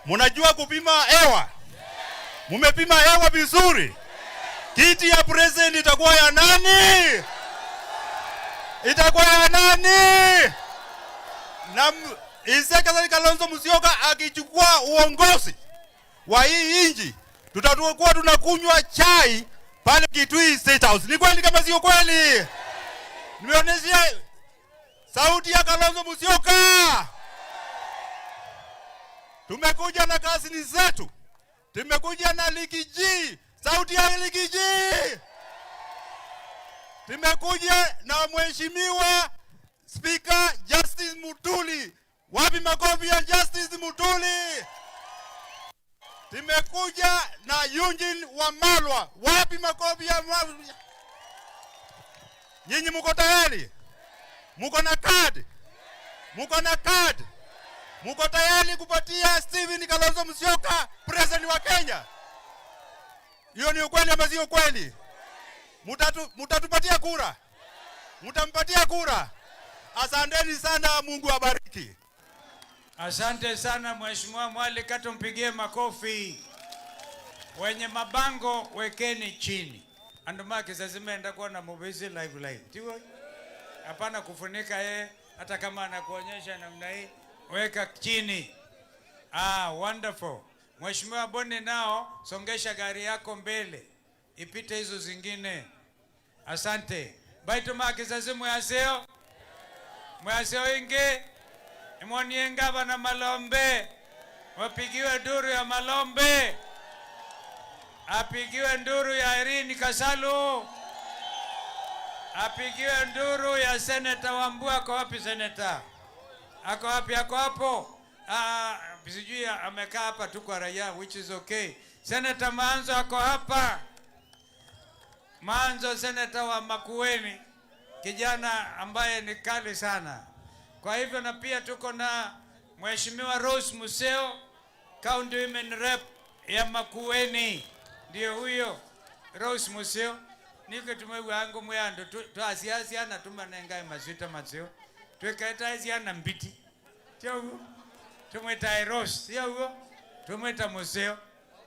Munajua kupima hewa? Mumepima hewa vizuri? Kiti ya president itakuwa ya nani? Itakuwa ya nani? Na His Excellency Kalonzo Musyoka akichukua uongozi wa hii nchi, tutakuwa tunakunywa chai pale Kitui State House. Ni kweli kama sio kweli? Nimeonyesha sauti ya Kalonzo Musyoka. Tumekuja na kasini zetu. Tumekuja na Likiji, sauti ya Likiji. Tumekuja na Mheshimiwa Speaker Justice Mutuli. Wapi makofi ya Justice Mutuli? Tumekuja na Eugene Wamalwa. Wapi makofi ya Wamalwa? Nyinyi mko tayari? Mko na card? Mko na card? Mko tayari kupatia Stephen Kalonzo Musyoka president wa Kenya? Hiyo ni ukweli ama sio ukweli? Mutatupatia kura? Mutampatia kura? Asanteni sana, Mungu abariki. Asante sana Mheshimiwa Mwalika, tumpigie makofi. Wenye mabango wekeni chini. Andumake sasa enda kuona mobile live. Tiwo? Hapana kufunika hata kama anakuonyesha namna hii, weka chini. Wonderful. Mheshimiwa Boni nao songesha gari yako mbele. Ipite hizo zingine. Asante. Baitu maki sasa mwaseo. Mwaseo inge. Imonienga bana Malombe. Wapigiwe nduru ya Malombe. Apigiwe nduru ya Irene Kasalu. Apigiwe nduru ya Senator Wambua. Ako wapi Senator? Ako wapi? Ako hapo. Sijui amekaa hapa tu kwa raia, which is okay. Senator Manzo ako hapa. Manzo Senator wa Makueni, kijana ambaye ni kali sana. Kwa hivyo na pia tuko na Mheshimiwa Rose Museo, County Women Rep ya Makueni. Ndio huyo Rose Museo. Niko tumwewe angu mwando tuasiasiana tumanengai mazita mazeo. Tuwekaita asiana mbiti. Tio huyo. Tumweta Rose. Tio huyo. Tumweta Museo.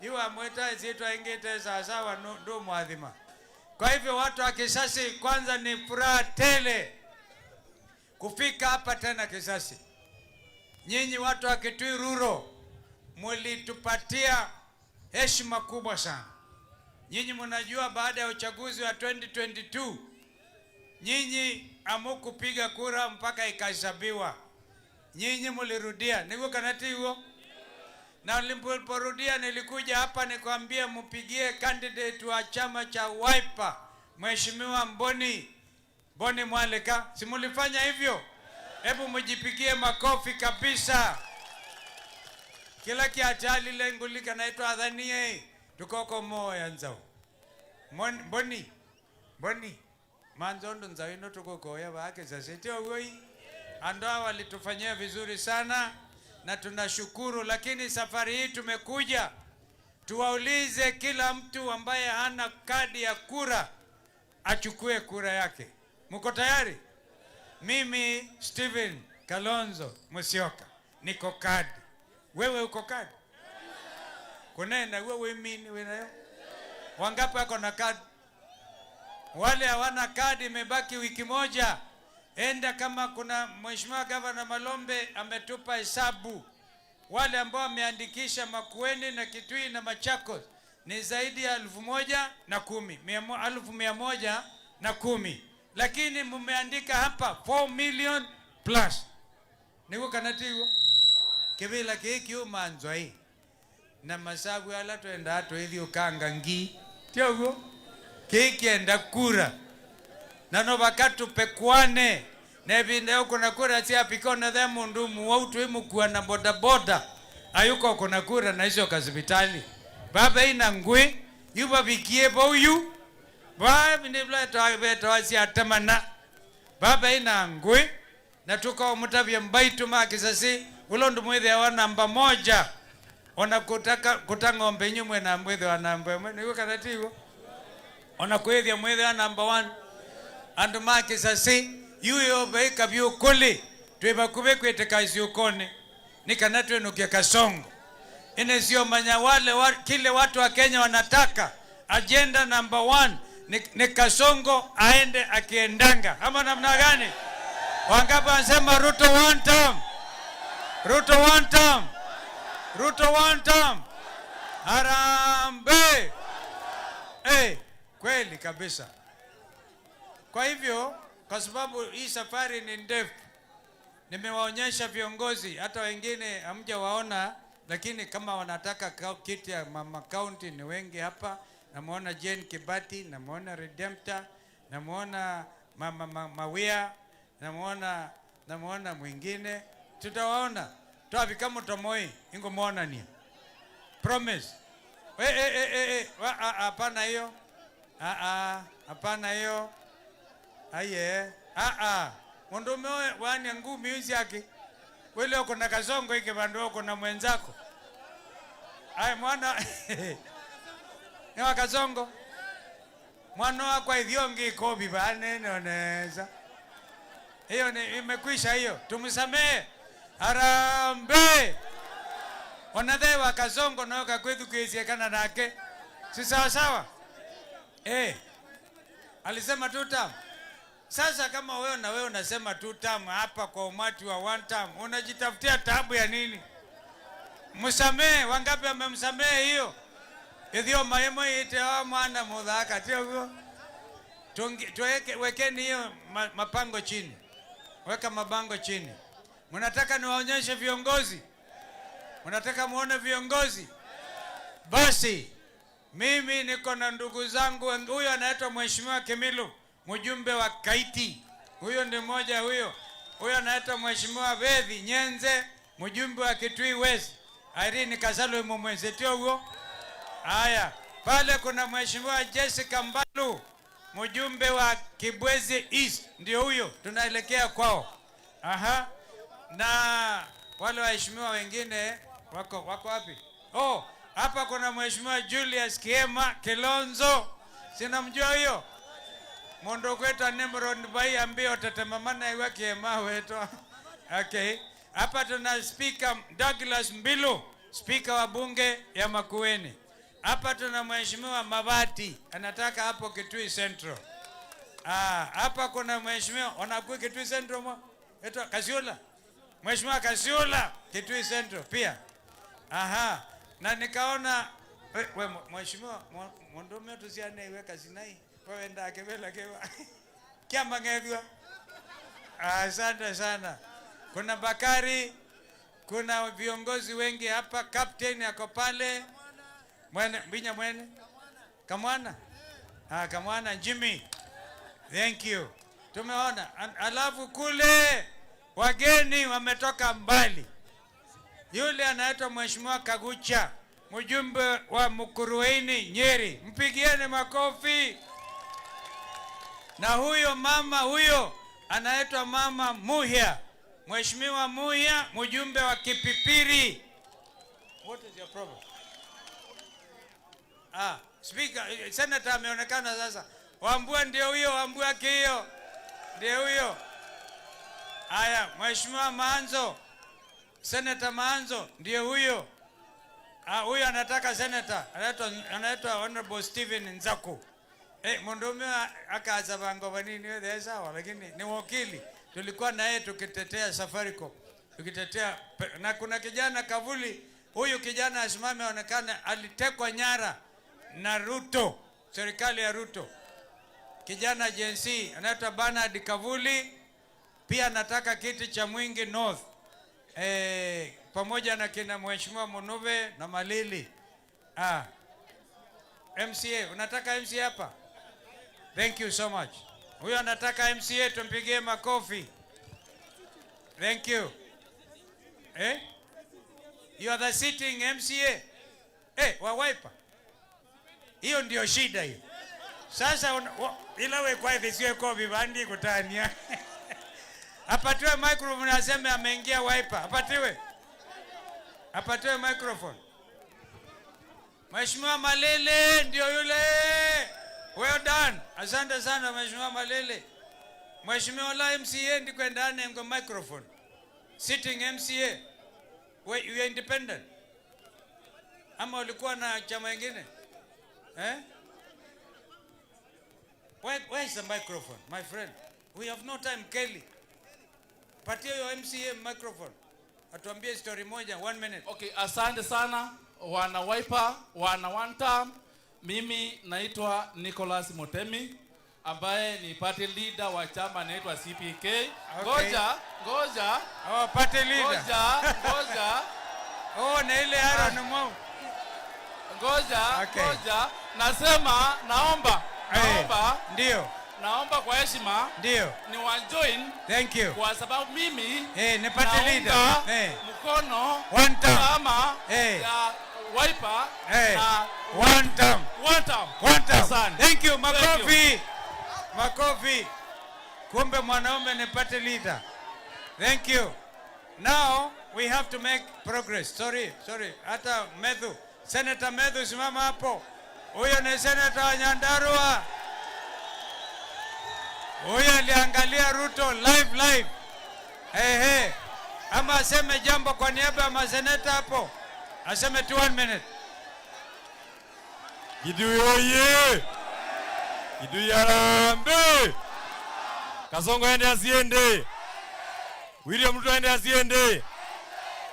Iwa mweta zetu aingete sawasawa ndo mwadhima. Kwa hivyo watu wa Kisasi kwanza ni furaha tele kufika hapa tena Kisasi. Nyinyi watu wa Kitui Rural mulitupatia heshima kubwa sana. Nyinyi mnajua baada ya uchaguzi wa 2022 nyinyi amukupiga kura mpaka ikahesabiwa. Nyinyi mulirudia. Niko kanati hiyo. Na niliporudia nilikuja hapa nikwambia mpigie candidate wa chama cha Wiper, Mheshimiwa Boni Mwalika. Simulifanya hivyo? Hebu mjipigie makofi kabisa. Kila kiatali lengulika naitwa adhanie. Tukoko moya nzao. Boni. Manzondo nzao ino tukoko ya wake saseti woi. Andoa walitufanyia vizuri sana na tunashukuru, lakini safari hii tumekuja tuwaulize kila mtu ambaye hana kadi ya kura achukue kura yake. Mko tayari? Mimi Stephen Kalonzo Musyoka niko kadi. Wewe uko kadi? Kunena wewe mimi wewe. Wangapi wako na kadi? Wale hawana kadi imebaki wiki moja. Enda kama kuna Mheshimiwa Governor Malombe ametupa hesabu. Wale ambao wameandikisha Makueni na Kitui na Machakos ni zaidi ya 1,110. Lakini mumeandika hapa 4 million plus. Niko kanatigo. Kibila kiki umanzo hii. Na masabu ala tuenda hato hivi ukanga ngi. Tiogo. Kiki enda kura. Nano bakatu pekwane. Nebinde uko kura si apikona the mundu muwautu imukuwa na boda boda. Ayuko kuna kura na hizo kasibitali. Baba ina ngwe. Yuba bikie boyu. Baba ndibla toabeto asiatamana. Baba ina ngwe. Na tuko mutavya mbaitu makisasi. Ulondu mwethe wa namba 1. Ona kutangombe nyumwe na mwethe wa namba 1. Niko kanatigo. Ona kwethia mwethe wa namba 1. Andu makisasi. Yuyo baika biukuli. Tuiba kube kwete kazi ukone. Nikanatwe nukia kasongo. ine sio manya kile watu wa Kenya wanataka. Agenda number 1 ni Kasongo aende akiendanga. Ama namna gani? Wangapi wanasema Ruto one term? Ruto one term. Ruto one term. Harambee. Kweli kabisa. Kwa hivyo, kwa sababu hii safari ni ndefu, nimewaonyesha viongozi, hata wengine hamjawaona, lakini kama wanataka kiti ya mama county ni wengi hapa. Namuona Jane Kibati, namuona Redemptor, namuona mama Mawia, namuona mwingine. Tutawaona. Tuavi kama Tomoi, ingo muona ni. Promise. Hapana hiyo. Hapana hiyo. Aye. Mundume wani ngumi hizi yake. Wewe uko na Kasongo hiki bando uko na mwenzako. Mwana ni wa Kasongo. Mwana wako Ithiongi kobi bane noneza. Hiyo ni imekwisha hiyo. Tumsamee. Harambee. Onathe wa Kasongo na kakwetu kuisiekana nake. Si sawa sawa? Alisema 2 term. Sasa kama wewe unasema 2 term hapa kwa umati wa 1 term, unajitafutia taabu ya nini? Msamee, wangapi wamemsamee hiyo? Ithio maemo ite wa mwana mudhaka tio huo. Wekeni hiyo mapango chini. Weka mabango chini. Mnataka niwaonyeshe viongozi? Mnataka muone viongozi? Basi mimi niko na ndugu zangu. Huyo anaitwa Mheshimiwa Kimilu, mjumbe wa Kaiti. Huyo ndi mmoja huyo. Huyo anaitwa Mheshimiwa Bethi Nyenze, mjumbe wa Kitui West. Irene Kasalo mwenzetio huo. Haya, pale kuna Mheshimiwa Jessica Mbalu, mjumbe wa Kibwezi East, ndio huyo. Tunaelekea kwao. Na wale waheshimiwa wengine wako wapi? Hapa kuna Mheshimiwa Julius Kiema Kilonzo. Sinamjua hiyo? Mondo kwetu Nimrod Bai ambio tatemamana iwa Kiema wetu. Okay. Hapa tuna Speaker Douglas Mbilu, Speaker wa bunge ya Makueni. Hapa tuna Mheshimiwa Mabati, anataka hapo Kitui Central. Hapa kuna Mheshimiwa wanakuwa Kitui Central eto Kasiula. Mheshimiwa Kasiula Kitui Central pia. Na nikaona Mheshimiwa Mondomo tusiane iweka sinai. Wewe nda kebela kewa. Kiamba ngedwa. Asante sana. Kuna Bakari, kuna viongozi wengi hapa, captain yako pale. Binya mwene. Kamwana. Kamwana Jimmy. Thank you. Tumeona. Alafu kule wageni wametoka mbali. Yule anaitwa Mheshimiwa Kagucha, mjumbe wa Mukurueni Nyeri. Mpigieni makofi. Na huyo mama huyo anaitwa Mama Muhia. Mheshimiwa Muhia, mjumbe wa Kipipiri. What is your problem? Speaker, Senator ameonekana sasa. Wambua ndio huyo, Wambua kio. Ndio huyo. Haya, Mheshimiwa Maanzo. Senator Maanzo ndio huyo. Huyo anataka senator. Anaitwa Honorable Stephen Nzaku. Mundume akaza bango banini wewe sawa, lakini ni wakili. Tulikuwa na yeye tukitetea Safaricom. Tukitetea na kuna kijana Kavuli, huyu kijana asimame aonekana alitekwa nyara na Ruto, serikali ya Ruto. Kijana JNC anaitwa Bernard Kavuli, pia anataka kiti cha Mwingi North. Pamoja na kina Mheshimiwa Munove na Malili. MCA, unataka MCA hapa? Thank you so much. Huyo anataka MCA, tumpigie makofi. Thank you. You are the sitting MCA. Wa Wiper. Hiyo ndio shida hiyo. Sasa ila wewe kwa hivi sio kwa vibandi kutania. Apatiwe microphone, aseme ameingia Wiper. Apatiwe microphone. Mheshimiwa Malele ndio yule. Well done. Asante sana Mheshimiwa Malele. Mheshimiwa la MCA ndiko ndani kwa microphone. Sitting MCA. You are independent. Ama ulikuwa na chama kingine? Where is the microphone, my friend? We have no time, Kelly. Patia your MCA microphone. Atuambie story moja, 1 minute. Okay, asante sana wana Wiper, wana one term. Mimi naitwa Nicholas Motemi ambaye ni party leader wa chama naitwa CPK. Okay. Ngoja. Oh, party leader. Ngoja. Oh, na ile Aaron Mwau. Ngoja. Nasema naomba. Ndio. Naomba kwa heshima. Ndio. Ni join. Thank you. Kwa sababu mimi ni party leader. Mkono one term. Chama ya Wiper na one term. One term. Thank you. Makofi. Kumbe mwanaume ni party leader. Thank you. Now we have to make progress. Sorry. Hata Medhu. Senator Medhu simama hapo. Huyo ni Senator wa Nyandarua. Huyo aliangalia Ruto live. Ama aseme jambo kwa niaba ya maseneta hapo. Aseme tu 1 minute. Gidui oye! Gidui arambe! Kasongo aende asiende. William Ruto aende asiende.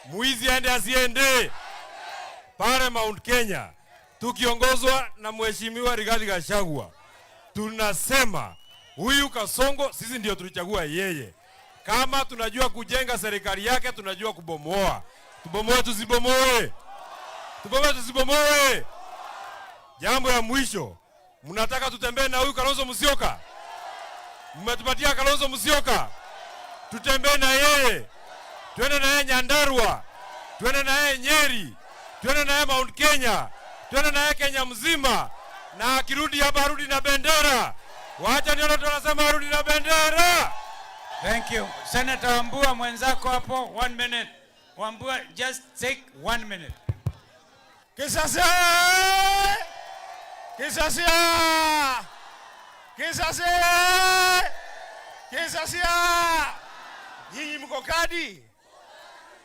Muizi aende asiende. Pale Mount Kenya tukiongozwa na Mheshimiwa Rigathi Gachagua tunasema huyu Kasongo sisi ndio tulichagua yeye. Kama tunajua kujenga serikali yake, tunajua kubomoa. Tubomoe tusibomoe. Jambo ya mwisho, mnataka tutembee na huyu Kalonzo Musyoka? Mmetupatia Kalonzo Musyoka. Tutembee na yeye. Twende na yeye Nyandarua. Twende na yeye Nyeri. Twende na yeye Mount Kenya. Twende na yeye Kenya mzima. Na akirudi hapa arudi na bendera. Wacha ndio tunasema arudi na bendera. Thank you. Senator Wambua mwenzako hapo 1 minute. Wambua, just take 1 minute. Kisasia! Nyinyi mko kadi?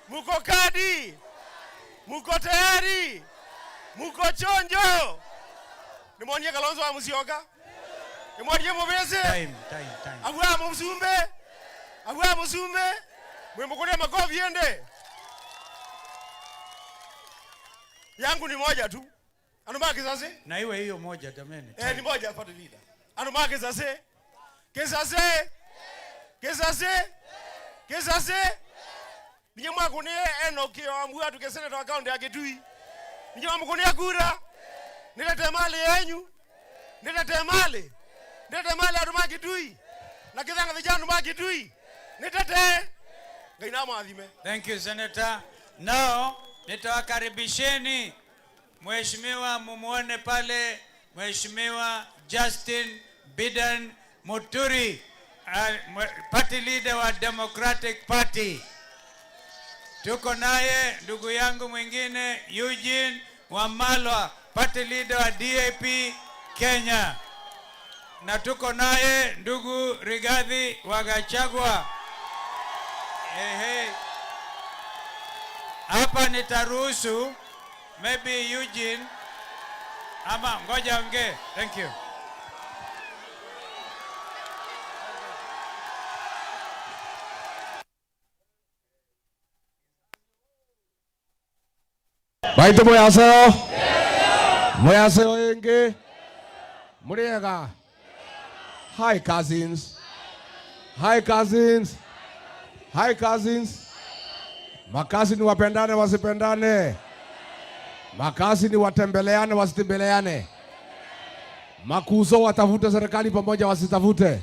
Mko tayari? Mko chonjo? Nimwonyeshe Kalonzo wa Musyoka. Nimwonyeshe Mubeze. Time. Agua Musumbe. Mwembukulia makofi ende. Yangu ni moja tu. Anuma kisase? Na iwe hiyo moja jameni. Ni moja party leader. Anuma kisase? Ninyamwa kunie Enoki Wambua tukesene to account ya Kitui. Ninyamwa mkunia kura. Nilete mali yenyu. Nilete mali aduma Kitui. Na kithanga vijana aduma Kitui. Nitete. Ngainama adhime. Thank you, Senator. Now, nitawakaribisheni Mheshimiwa mumuone pale Mheshimiwa Justin Bidan Muturi, party leader wa Democratic Party. Tuko naye ndugu yangu mwingine Eugene Wamalwa, party leader wa DAP Kenya. Na tuko naye ndugu Rigathi wa Gachagua. Hapa nitaruhusu maybe Eugene ama ngoja ongee. Thank you. Baito moyaseo yenge muriega. Hi cousins. Makasi ni wapendane wasipendane. Makasi ni watembeleane wasitembeleane. Makuzo watafute serikali pamoja wasitafute.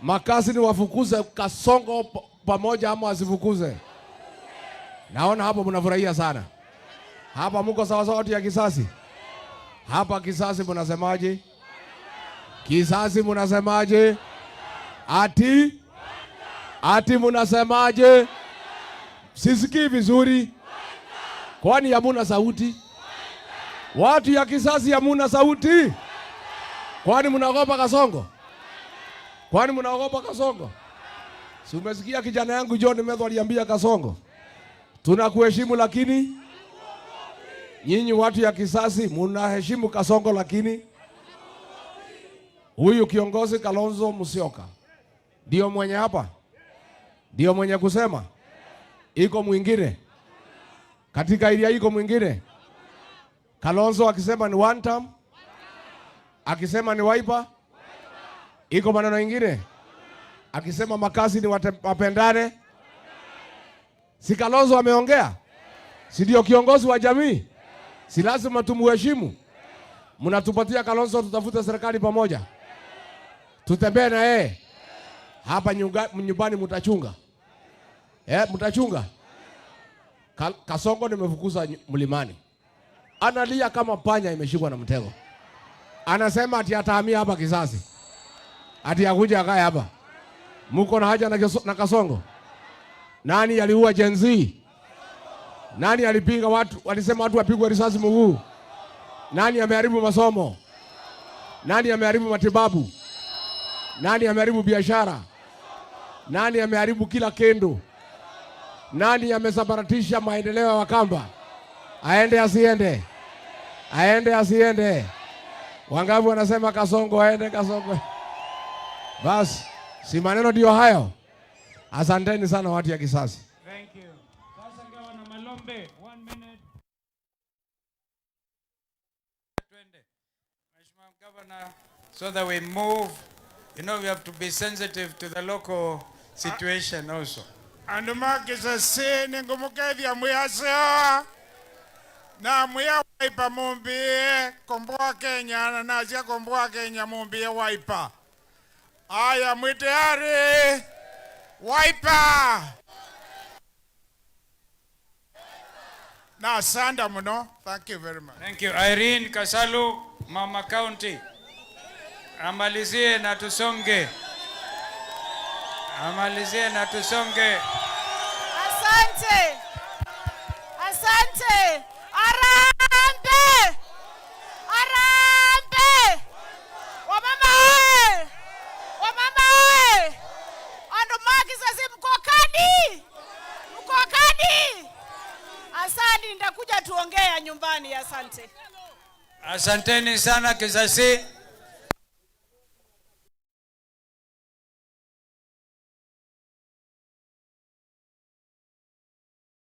Makasi ni wafukuze Kasongo pamoja ama wasifukuze. Naona hapo mnafurahia sana. Hapa mko sawa sawa ya kisasi. Hapa kisasi mnasemaje? Kisasi mnasemaje? Ati mnasemaje? Sisikii vizuri. Kwani hamuna sauti? Watu ya kisasi hamuna sauti? Kwani mnaogopa Kasongo? Si umesikia kijana yangu John Medho aliambia Kasongo? Tunakuheshimu lakini Nyinyi watu ya Kisasi mnaheshimu Kasongo, lakini huyu kiongozi Kalonzo Musyoka ndio mwenye hapa, ndio mwenye kusema. Iko mwingine katika area, iko mwingine. Kalonzo akisema ni one term, akisema ni Wiper, iko maneno mengine. Akisema makazi ni wapendane, si Kalonzo ameongea? Si ndio kiongozi wa jamii? Si lazima tumuheshimu? Mnatupatia Kalonzo, tutafute serikali pamoja, tutembee na yeye hapa nyumbani. Mtachunga mtachunga. Kasongo nimefukuza mlimani, analia kama panya imeshikwa na mtego. Anasema ati atahamia hapa Kisasi, ati akuja akae hapa. Mko na haja na Kasongo? Nani aliua Gen Z? Nani alipinga watu, walisema watu wapigwe risasi mguu? Nani ameharibu masomo? Nani ameharibu matibabu? Nani ameharibu biashara? Nani ameharibu kila kendo? Nani amesabaratisha maendeleo ya Wakamba? Aende asiende? Aende asiende? Wangapi wanasema Kasongo aende? Kasongo basi, si maneno ndio hayo. Asanteni sana watu ya Kisasi. Thank you. Sasa Gavana Malombe, 1 minute. Mheshimiwa Governor, so that we move, you know, we have to be sensitive to the local situation also. Andu makisasi ningumukethia mwiyasio na mwiya Wiper mumbie komboa Kenya na nazia komboa Kenya mumbie Wiper. Aya, mwitayari? Wiper na sanda muno. Thank you very much. Thank you. Irene Kasalu, Mama County. Amalizie na tusonge. Amalizie na tusonge. Asante. Asante. Arambe. Arambe. Wamama oe. Wamama oe. Andu Kisasi mkokani. Mkokani. Asante, nitakuja tuongea nyumbani. Asante. Asanteni sana Kisasi.